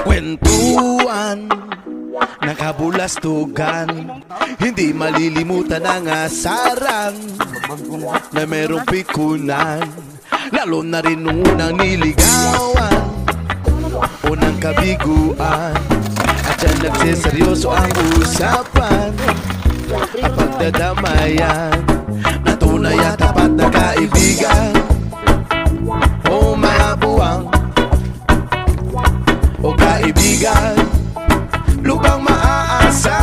Kwentuhan, nakabulastugan, hindi malilimutan ang asaran na merong pikunan, lalo na rin nung unang niligawan, unang kabiguan. At dyan nagsiseryoso ang usapan at pagdadamayan na tunay at tapat na kaibigan. O mga buwang o kaibigan, lubang maaasa